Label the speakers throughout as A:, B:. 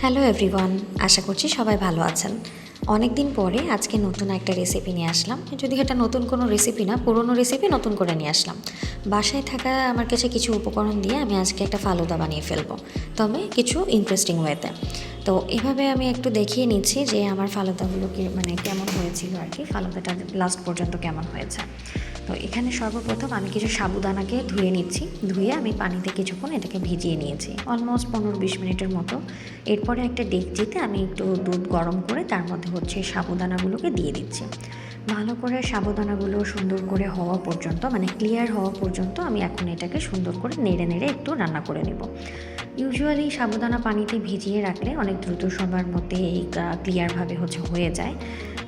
A: Hello everyone, আশা করছি সবাই ভালো আছেন। অনেক দিন পরে আজকে নতুন একটা রেসিপি নিয়ে আসলাম। যদি এটা নতুন কোনো রেসিপি না, পুরনো রেসিপি নতুন করে নিয়ে আসলাম। বাসায় থাকা আমার কাছে কিছু উপকরণ দিয়ে আমি আজকে একটা ফালুদা বানিয়ে ফেলবো, তবে কিছু ইন্টারেস্টিং ওয়েতে। তো এভাবে আমি একটু দেখিয়ে নিচ্ছি যে আমার ফালুদাগুলোকে মানে কেমন হয়েছিল আর কি, ফালুদাটা লাস্ট পর্যন্ত কেমন হয়েছে। তো এখানে সর্বপ্রথম আমি কিছু সাবুদানাকে ধুয়ে নিচ্ছি। ধুয়ে আমি পানিতে কিছুক্ষণ এটাকে ভিজিয়ে নিয়েছি, অলমোস্ট 15-20 মিনিটের মতো। এরপরে একটা ডেকচিতে আমি একটু দুধ গরম করে তার মধ্যে হচ্ছে সাবুদানাগুলোকে দিয়ে দিচ্ছি। ভালো করে সাবুদানাগুলো সুন্দর করে হওয়া পর্যন্ত, মানে ক্লিয়ার হওয়া পর্যন্ত আমি এখন এটাকে সুন্দর করে নেড়ে নেড়ে একটু রান্না করে নেব। ইউজুয়ালি সাবুদানা পানিতে ভিজিয়ে রাখলে অনেক দ্রুত সময়ের মধ্যে এই ক্লিয়ারভাবে হয়ে যায়।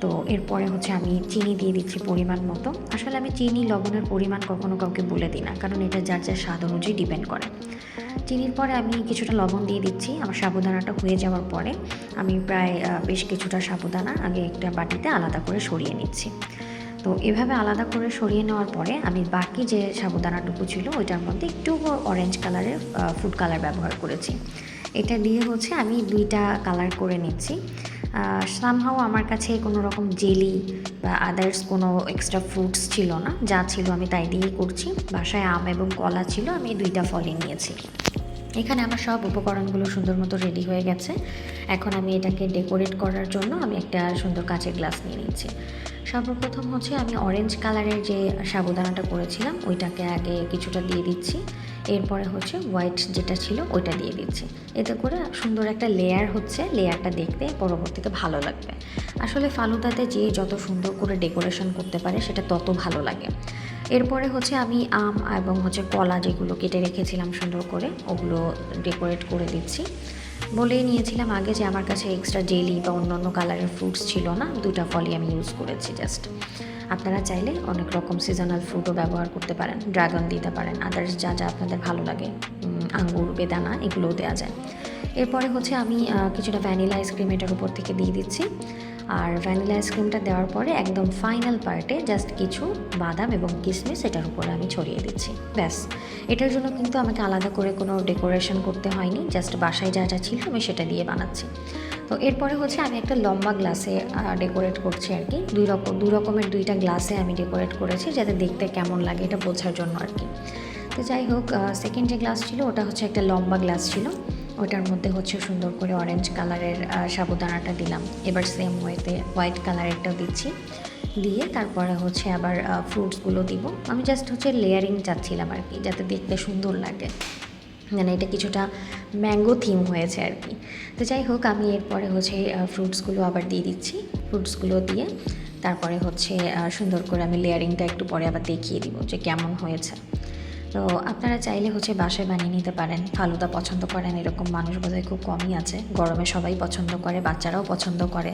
A: তো এরপরে আমি চিনি দিয়ে দিচ্ছি পরিমাণ মতো। আসলে আমি চিনি লবণের পরিমাণ কখনো কাউকে বলে দিই না, কারণ এটা যার যার স্বাদ অনুযায়ী ডিপেন্ড করে। চিনির পরে আমি কিছুটা লবণ দিয়ে দিচ্ছি। আমার সাবুদানাটা হয়ে যাওয়ার পরে আমি প্রায় বেশ কিছুটা সাবুদানা আগে একটা বাটিতে আলাদা করে সরিয়ে নিচ্ছি। তো এভাবে আলাদা করে সরিয়ে নেওয়ার পরে আমি বাকি যে সাবুদানাটুকু ছিল ওইটার মধ্যে একটু অরেঞ্জ কালারের ফুড কালার ব্যবহার করেছি। এটা দিয়ে আমি 2টা কালার করে নিচ্ছি। সামহাও আমার কাছে কোনো রকম জেলি বা আদার্স কোনো এক্সট্রা ফ্রুটস ছিল না, যা ছিল আমি তাই দিয়েই করছি। বাসায় আম এবং কলা ছিল, আমি 2টা ফলই নিয়েছি। এখানে আমার সব উপকরণগুলো সুন্দর মতো রেডি হয়ে গেছে। এখন আমি এটাকে ডেকোরেট করার জন্য আমি একটা সুন্দর কাচের গ্লাস নিয়ে নিচ্ছি। সর্বপ্রথম আমি অরেঞ্জ কালারের যে সাবুদানাটা করেছিলাম ওইটাকে আগে কিছুটা দিয়ে দিচ্ছি। এরপরে হোয়াইট যেটা ছিল ওইটা দিয়ে দিচ্ছি। এতে করে সুন্দর একটা লেয়ারটা দেখতে পরবর্তীতে ভালো লাগবে। আসলে ফালুদাতে যে যত সুন্দর করে ডেকোরেশন করতে পারে সেটা তত ভালো লাগে। এরপরে আমি আম এবং কলা যেগুলো কেটে রেখেছিলাম সুন্দর করে, ওগুলো ডেকোরেট করে দিচ্ছি। বলেই নিয়েছিলাম আগে যে আমার কাছে এক্সট্রা জেলি বা অন্য কালারের ফ্রুটস ছিল না, 2টা ফলই আমি ইউজ করেছি জাস্ট। আপনারা চাইলে অনেক রকম সিজনাল ফ্রুটও ব্যবহার করতে পারেন, ড্রাগন দিতে পারেন, আদার্স যা যা আপনাদের ভালো লাগে, আঙ্গুর, বেদানা এগুলোও দেওয়া যায়। এরপরে আমি কিছুটা ভ্যানিলা আইসক্রিম এটার উপর থেকে দিয়ে দিচ্ছি। আর ভ্যানিলা আইসক্রিমটা দেওয়ার পরে একদম ফাইনাল পার্টে জাস্ট কিছু বাদাম এবং কিশমিশ এটার উপরে আমি ছড়িয়ে দিচ্ছি। ব্যাস, এটার জন্য কিন্তু আমাকে আলাদা করে কোনো ডেকোরেশন করতে হয়নি, জাস্ট বাসায় যা যা ছিল আমি সেটা দিয়ে বানাচ্ছি। তো এরপরে আমি একটা লম্বা গ্লাসে ডেকোরেট করছি আর কি। দু রকমের 2টা গ্লাসে আমি ডেকোরেট করেছি, যাতে দেখতে কেমন লাগে এটা বোঝার জন্য আর কি। তো যাই হোক, সেকেন্ড যে গ্লাস ছিল ওটা একটা লম্বা গ্লাস ছিল। ওটার মধ্যে সুন্দর করে অরেঞ্জ কালারের সাবুদানাটা দিলাম। এবার সেম ওয়েতে হোয়াইট কালারেরটাও দিচ্ছি। দিয়ে তারপরে আবার ফ্রুটসগুলো দিব। আমি জাস্ট লেয়ারিং চাচ্ছিলাম আর কি, যাতে দেখতে সুন্দর লাগে, মানে এটা কিছুটা ম্যাঙ্গো থিম হয়েছে আর কি। তো যাই হোক, আমি এরপরে ফ্রুটসগুলো আবার দিয়ে দিচ্ছি। ফ্রুটসগুলো দিয়ে তারপরে সুন্দর করে আমি লেয়ারিংটা একটু পরে আবার দেখিয়ে দিব যে কেমন হয়েছে। তো আপনারা চাইলে বাসায় বানিয়ে নিতে পারেন। ফালুদা পছন্দ করেন এরকম মানুষ বোধহয় খুব কমই আছে। গরমে সবাই পছন্দ করে, বাচ্চারাও পছন্দ করে।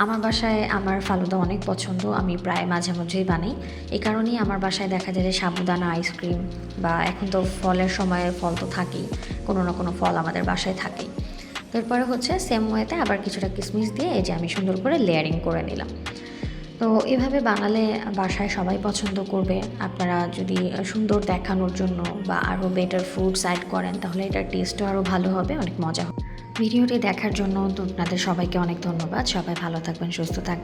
A: আমার বাসায় আমার ফালুদা অনেক পছন্দ, আমি প্রায় মাঝে মধ্যেই বানাই। এই কারণেই আমার বাসায় দেখা যায় যে সাবুদানা আইসক্রিম বা এখন তো ফলের সময় ফল তো থাকেই, কোনো না কোনো ফল আমাদের বাসায় থাকেই। এরপরে সেম ওয়েতে আবার কিছুটা কিশমিশ দিয়ে এই যে আমি সুন্দর করে লেয়ারিং করে নিলাম। তো এভাবে বানালে বাসায় সবাই পছন্দ করবে। আপনারা যদি সুন্দর দেখানোর জন্য বা আরও বেটার ফ্রুটস অ্যাড করেন তাহলে এটার টেস্টও আরও ভালো হবে, অনেক মজা হবে। ভিডিওটি দেখার জন্য আপনাদের সবাইকে অনেক ধন্যবাদ। সবাই ভালো থাকবেন, সুস্থ থাকবেন।